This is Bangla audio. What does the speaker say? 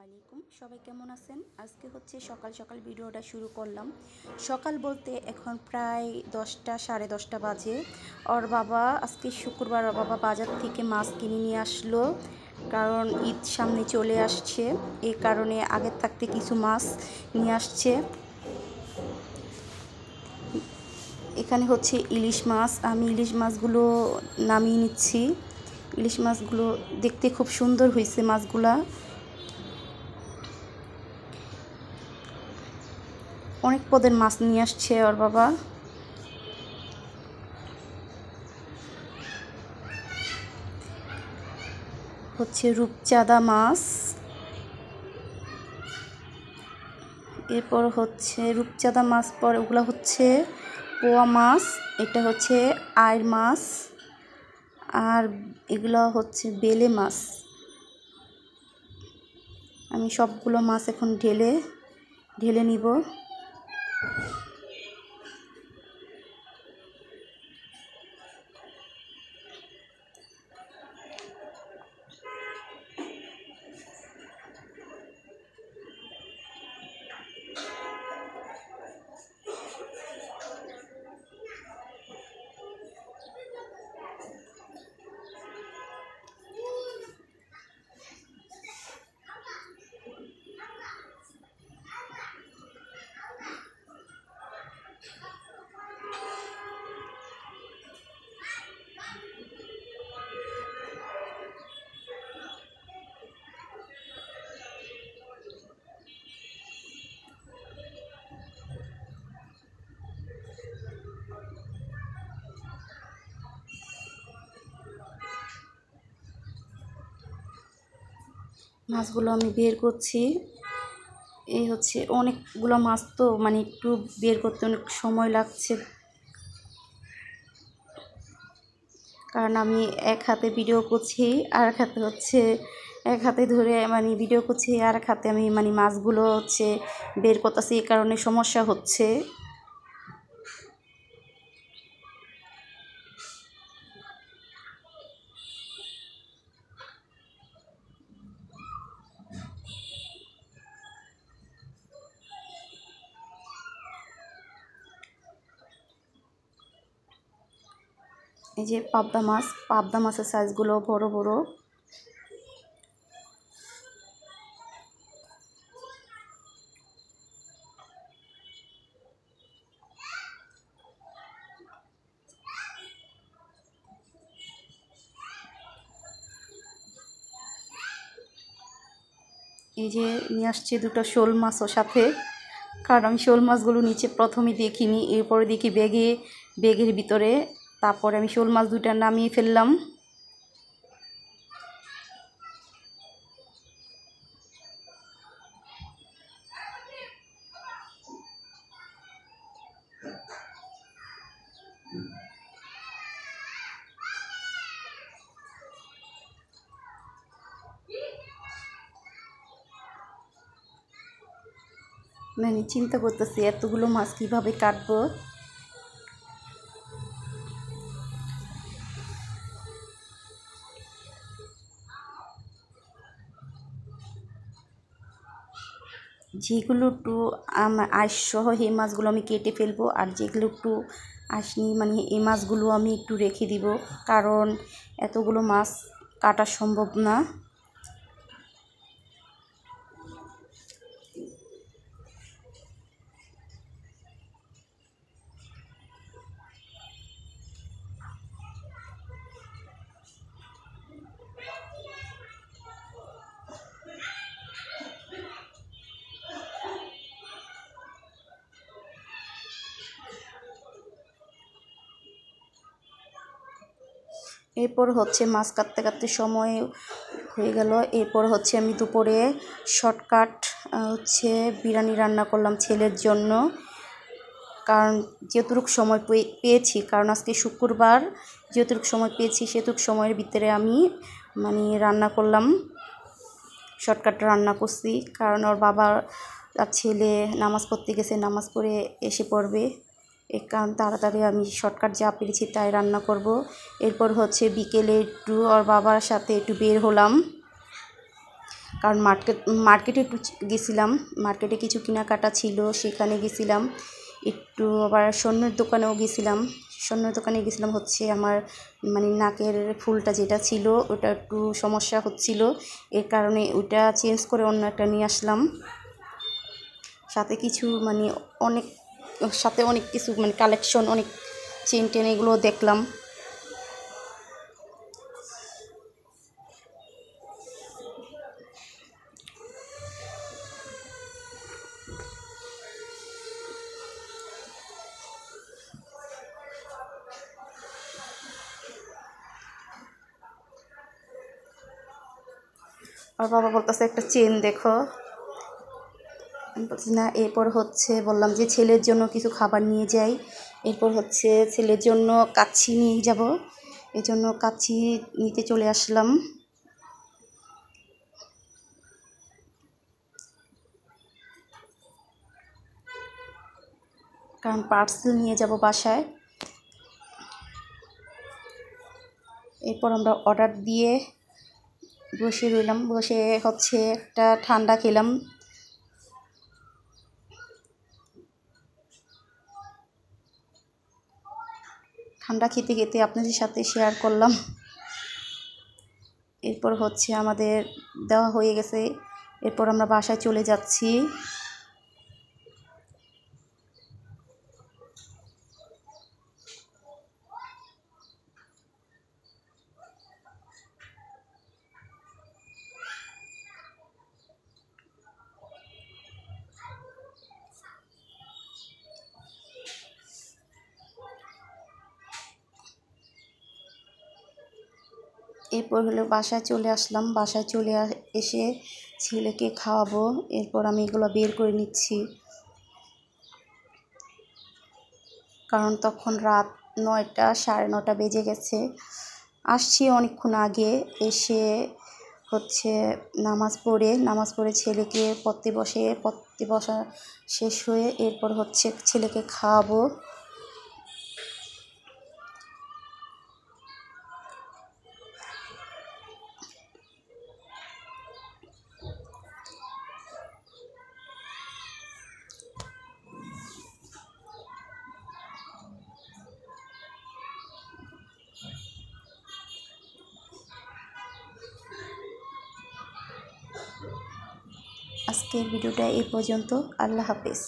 আলাইকুম, সবাই কেমন আছেন? আজকে হচ্ছে সকাল সকাল ভিডিওটা শুরু করলাম। সকাল বলতে এখন প্রায় 10টা 10:30 বাজে। ওর বাবা আজকে শুক্রবার, ওর বাবা বাজার থেকে মাছ কিনে নিয়ে আসলো, কারণ ঈদ সামনে চলে আসছে। এই কারণে আগের থাকতে কিছু মাছ নিয়ে আসছে। এখানে হচ্ছে ইলিশ মাছ। আমি ইলিশ মাছগুলো নামিয়ে নিচ্ছি। ইলিশ মাছগুলো দেখতে খুব সুন্দর হয়েছে মাছগুলা। অনেক পদের মাছ নিয়ে আসছে ওর বাবা। হচ্ছে রূপচাঁদা মাছ, এরপর হচ্ছে রূপচাঁদা মাছ, পর ওগুলো হচ্ছে পোয়া মাছ, এটা হচ্ছে আইর মাছ, আর এগুলো হচ্ছে বেলে মাছ। আমি সবগুলো মাছ এখন ঢেলে নিব। মাছগুলো আমি বের করছি। এই হচ্ছে অনেকগুলো মাছ, তো মানে একটু বের করতে অনেক সময় লাগছে, কারণ আমি এক হাতে ভিডিও করছি, আর এক হাতে হচ্ছে এক হাতে ধরে মানে ভিডিও করছি, আর এক হাতে আমি মানে মাছগুলো হচ্ছে বের করতেছি। এই কারণে সমস্যা হচ্ছে। এই যে পাবদা মাছের সাইজগুলো বড় বড়। এই যে নিয়ে আসছে দুটো শোল মাছও সাথে, কারণ আমি শোল মাছগুলো নিচে প্রথমে দেখিনি, এরপরে দেখি ব্যাগের ভিতরে। তারপরে আমি শোল মাছ দুটো নামিয়ে ফেললাম। মানে চিন্তা করতেছি এতগুলো মাছ কীভাবে কাটবো। যেগুলো একটু আঁশ সহ এই মাছগুলো আমি কেটে ফেলবো, আর যেগুলো একটু আঁশ নিয়ে মানে এই মাছগুলো আমি একটু রেখে দিব, কারণ এতগুলো মাছ কাটা সম্ভব না। এরপর হচ্ছে মাছ কাটতে কাটতে সময় হয়ে গেল। এরপর হচ্ছে আমি দুপুরে শর্টকাট হচ্ছে বিরিয়ানি রান্না করলাম ছেলের জন্য, কারণ যতটুকু সময় পেয়েছি, কারণ আজকে শুক্রবার, যতটুকু সময় পেয়েছি সেটুকু সময়ের ভিতরে আমি মানে রান্না করলাম, শর্টকাট রান্না করছি। কারণ ওর বাবা আর ছেলে নামাজ পড়তে গেছে, নামাজ পড়ে এসে পড়বে, এই কারণ তাড়াতাড়ি আমি শর্টকাট যা পেরেছি তাই রান্না করব। এরপর হচ্ছে বিকেলে একটু ওর বাবার সাথে একটু বের হলাম, কারণ মার্কেটে একটু গেছিলাম, মার্কেটে কিছু কেনাকাটা ছিল, সেখানে গেছিলাম। একটু আবার স্বর্ণের দোকানেও গেছিলাম। স্বর্ণের দোকানে গেছিলাম হচ্ছে আমার মানে নাকের ফুলটা যেটা ছিল ওটা একটু সমস্যা হচ্ছিল, এর কারণে ওটা চেঞ্জ করে অন্য একটা নিয়ে আসলাম। সাথে কিছু মানে অনেক কিছু মানে কালেকশন, অনেক চেন টেন এগুলো দেখলাম। আর বাবা বলতেছে একটা চেন দেখো, আমি বলছি না। এরপর হচ্ছে বললাম যে ছেলের জন্য কিছু খাবার নিয়ে যাই। এরপর হচ্ছে ছেলের জন্য কাচ্ছি নিয়ে যাব, এই জন্য কাচ্ছি নিতে চলে আসলাম। কারণ পার্সেল নিয়ে যাব বাসায়। এরপর আমরা অর্ডার দিয়ে বসে রইলাম, বসে হচ্ছে একটা ঠান্ডা খেলাম। ঠান্ডা খেতে খেতে আপনাদের সাথে শেয়ার করলাম। এরপর হচ্ছে আমাদের দেওয়া হয়ে গেছে, এরপর আমরা বাসায় চলে যাচ্ছি। এরপর হলো বাসায় চলে আসলাম। বাসায় চলে এসে ছেলেকে খাওয়াবো। এরপর আমি এগুলো বের করে নিচ্ছি, কারণ তখন রাত 9টা 9:30 বেজে গেছে। আসছি অনেকক্ষণ আগে, এসে হচ্ছে নামাজ পড়ে ছেলেকে পড়তে বসা শেষ হয়ে এরপর হচ্ছে ছেলেকে খাওয়াবো। আজকের ভিডিওটা এই পর্যন্ত। আল্লাহ হাফেজ।